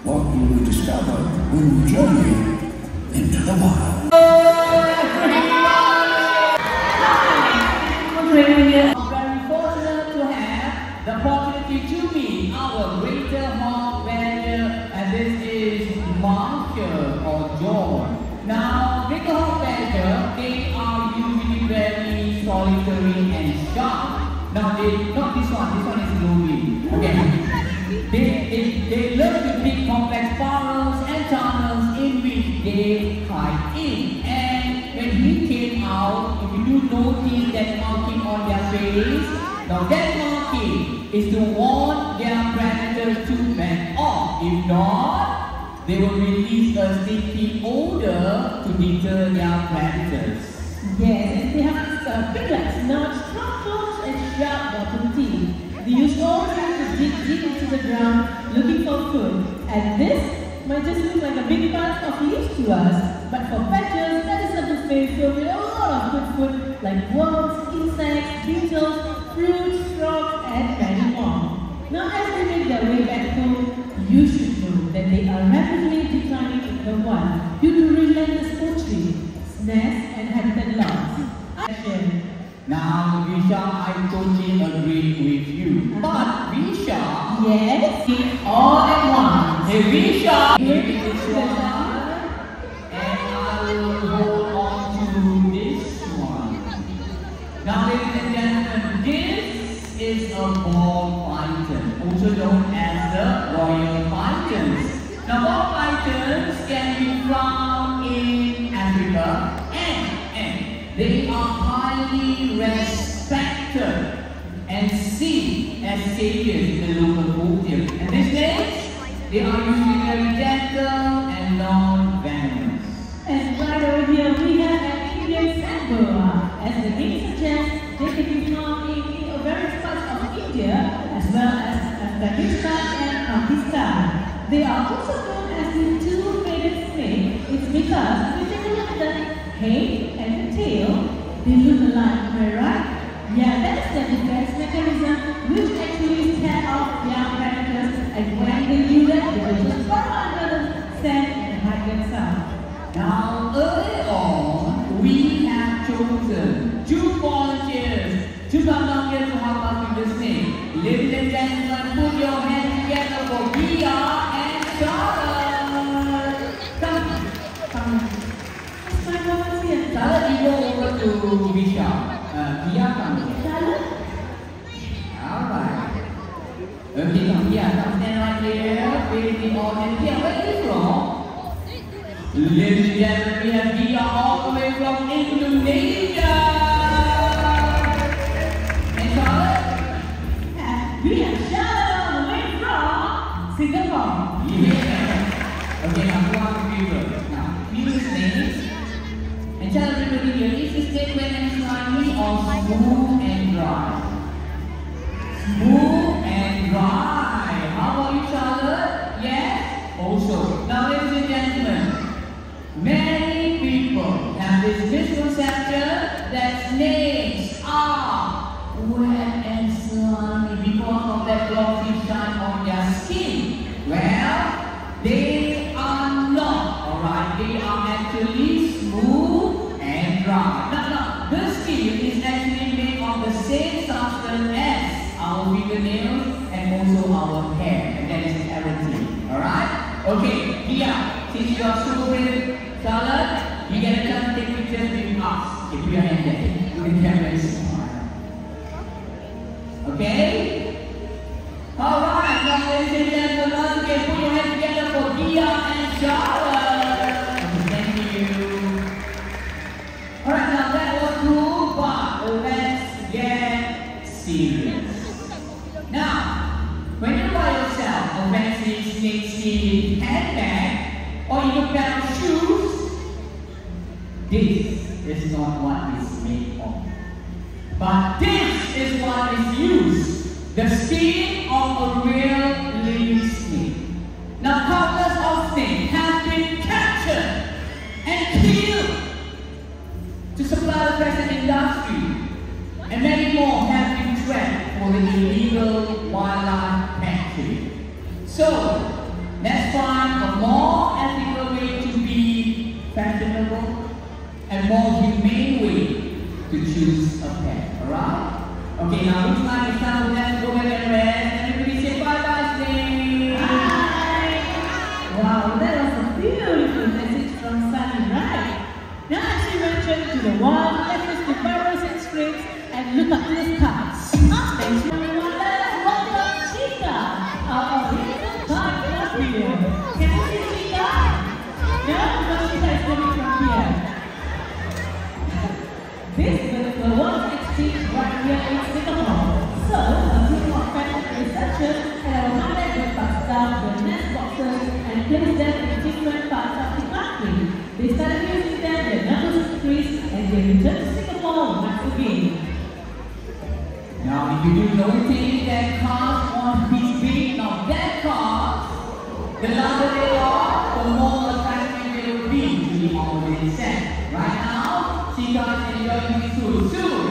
What you will discover when you journey into the wild. Very fortunate to have the opportunity to meet our Greater Hawk Badger, and this is Marshall or John. Now, Greater Hawk Badger, they are usually very solitary and sharp. Now, not this one is gloomy. Okay. They love to dig complex burrows and tunnels in which they hide in. And when he came out, if you do notice that marking on their face, now that marking is to warn their predators to back off. If not, they will release a sticky odor to deter their predators. Yes, and they have big legs, not strong claws and sharp bottom teeth. They use all hands to dig deep into the ground looking for food. And this might just look like a big part of leaves to us, but for badgers, that is a buffet filled with a lot of good food like worms, insects, beetles, fruits, frogs, and many more. Now as they make their way back home, you should know that they are rapidly declining in the wild due to relentless poaching, snares, and habitat loss. Now, Visha, I totally agree with you. But Visha, yes, all at once. Hey Visha, give me this one, and I will hold on to this one. Now, ladies and gentlemen, this is a ball python, also known as the royal pythons. Now, ball pythons can be found in Africa, and they are highly respected and seen as saviors in the local folktales. And these days, they are usually very gentle and non-venomous. And right over here, we have an Indian sand boa. As the name suggests, they can be found in various parts of India, as well as Afghanistan and Pakistan. They are also known as the two-headed snake. It's because if you take a look at the head and the tail, they look alike, am I right? Yeah, that's the defense mechanism which actually scare off young predators, and when they do that, they will just burrow under the sand and hide themselves. Now, early on, we have chosen two volunteers to come down here to help us with the snake. Ladies and gentlemen, put your hands together for Gia and Charlotte. Come. Charlotte, you go over to Visha. Gia, come. Charlotte? Alright. Okay, come here. Come stand right here. With the audience here. Where are you from? Ladies and gentlemen, we have Gia all the way from Indonesia. And Charlotte? We have Charlotte all the way from Singapore. Yeah. Okay, now who are the people? Now, people's names. And Charlotte, remember here, is the snake wet and slimy or smooth and dry? Smooth and dry. How about you, Charlotte? Yes? Also. Now, ladies and gentlemen, many people have this misconception that snakes are wet and slimy because of that glossy shine on their skin. Well, they are not, alright? They are actually smooth and dry. Now, the skin is actually made of the same substance as our fingernails and also our hair, and that is keratin. Alright? Okay, Gia, since you are super brave, Charlotte, you get a chance to take pictures with us. Okay, put your hand there. You can carry this. Okay? Alright, now ladies and gentlemen, once again, put your hands together for Gia and Charlotte. Thank you. Alright, now that was cool, but let's get serious. Now, when you buy yourself a fancy snake skin handbag or even pair of shoes, this is not what it's made of. But this is what is used, the skin of a real living snake. Now countless of snakes have been captured and killed to supply the present industry, and many more have been trapped for the illegal wildlife factory. So, let's find a more ethical way to be fashionable and more humane way to choose a pet, alright? Okay, now looks like it's time for them to go ahead and rest. Everybody say bye-bye, snake! Bye! Wow, that was a beautiful message from Sunny, right? Now as we venture to the wild, let us be burrows and scrapes and look up to the skies. Thanks everyone, let us welcome Chica, our original guide for here. Can you see Chica? No, because Chica is coming from here. This is the one exchange right here in Singapore. So, a group of pet researchers and our management staff will nest boxes and place them in different parts of the country. They started using them, their numbers increased, and they returned to Singapore once again. Now, if you do notice that cars on his feet, now that cars, the larger they are, the more attractive they will be to the opposite sex. Right now, Chica is enjoying his food. Soon,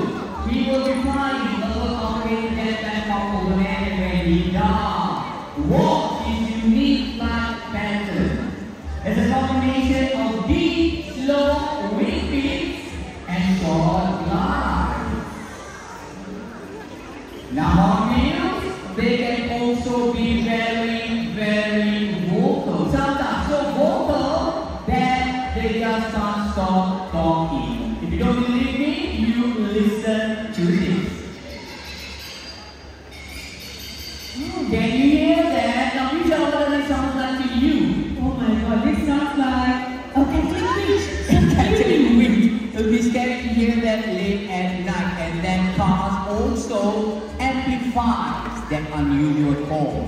we will be flying over our jetpack of over there and ready down. Walk is unique flight pattern. It's a combination of deep, slow wing beats and short glides. Now on wheels, they can also be very, very vocal. Sometimes so vocal that they just can't stop talking. If you don't believe me, you listen to this. Can you hear that? Now which of them sounds like to you? Oh my god, this sounds like a Catholic witch. Catholic witch. It will be scary to hear that late at night, and then cars also amplifies that unusual tone.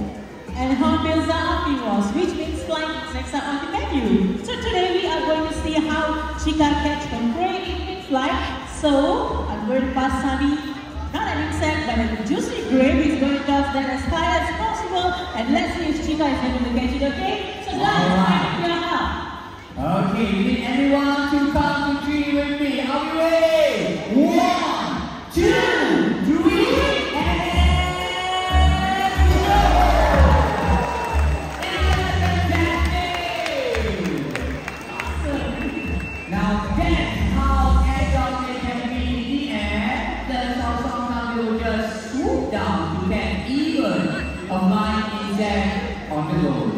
And hornbills are omnivores, which means flying insects are on the menu. So today we are going to see how Chica catch her prey in mid-flight. So I'm going to pass Sunny, not an insect, but a juicy grape. He's going to toss that as high as possible. And let's see if Chica is able to catch it, okay? So guys, I need your help. Okay, we need everyone to count to 3 with me. Are you ready? 1, 2, 3, and now that's how agile they can be in the air. That's how sometimes they will just swoop down to get even a flying insect on the road.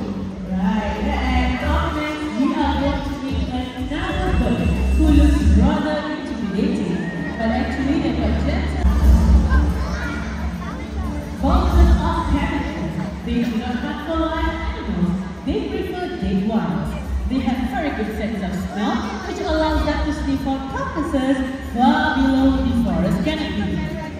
Right, and up next we are going to meet another bird who looks rather intimidating, but actually they're quite gentle. Vultures are scavengers. They do not hunt for live animals. They prefer dead ones. They have very good sense of smell, which allows them to sniff out carcasses far below the forest canopy.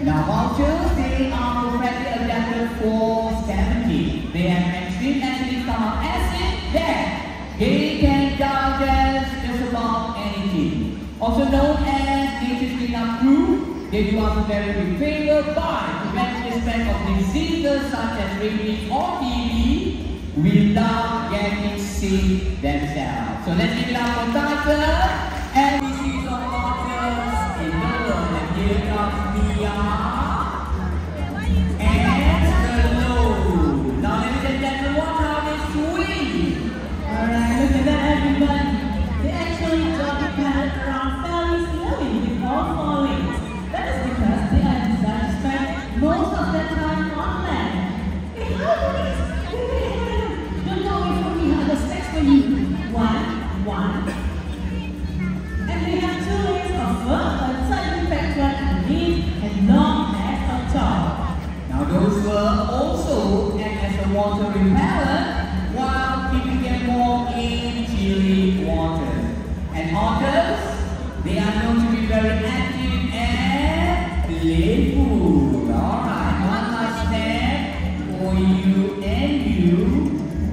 Now vultures, they are perfectly adapted for scavenging. They have extreme acidic stomach acid that they can digest just about anything. Also known as nature's cleanup crew, they do us a very big favor by preventing the spread of diseases such as rabies or TB without getting sick themselves. So let's give it up for Tiger and we see some vultures in the world. And here comes Mia and Hello. Now ladies and gentlemen, watch how they swing. Alright, look at that everybody. They actually jog the pattern around fairly slowly with all four legs. That is because they are designed to spend most of their time on land. Hey, how do these? Don't go away from me, I have a snacks for you. One. water repellent while keeping them warm in chilly water. And otters, they are known to be very active and playful. Alright, one last step for you and you.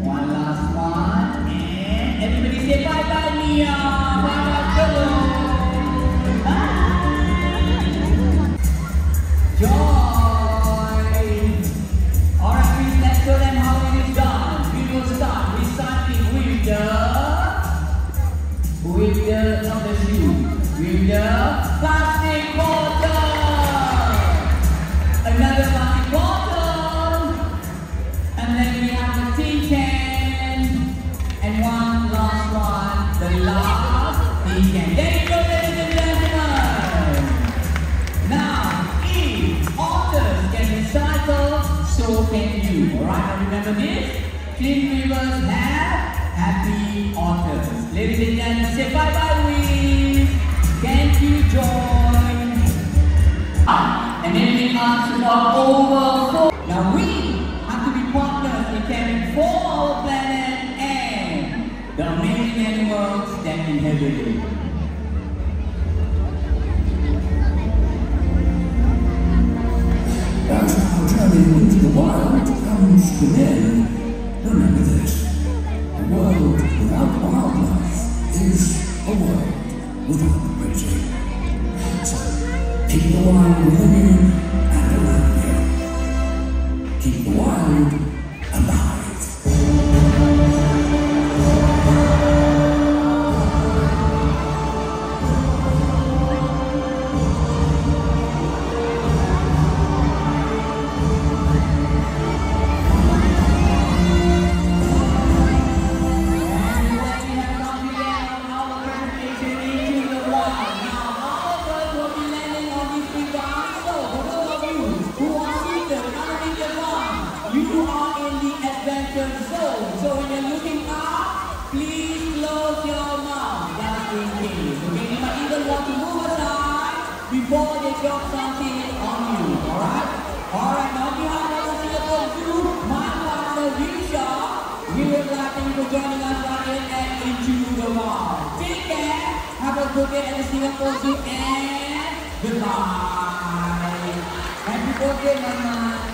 One last one. And everybody say bye-bye, Mia. Bye-bye, Joe. Bye. Joy. Alright, please let's show them how it is done. We will start reciting with the other shoe. With the plastic bottle. Another plastic bottle. And then we have the tin can. And one last one. The last tin can. There you go, ladies and gentlemen. Now, if otters can recycle, so can you. Alright, now remember this. Clean rivers have happy otters. Ladies and gentlemen, say bye-bye, we. Thank you, Joy. And then we ask for over 4. Now we have to be partners in caring for our planet and the amazing animals that inhabit it. As our journey into the wild comes to an end, remember this. A world without wildlife is a world without beauty. So, keep the wild within you and around you. Keep the wild alive. So when you're looking up, please close your mouth, just in case. Okay, you might even want to move aside before they drop something on you. Alright? Alright, now on behalf of the Singapore Zoo, my partner Risha, we would like thank you for joining us right here at Into the Wild. Take care, have a good day at the Singapore Zoo, and goodbye. Happy birthday, Mama.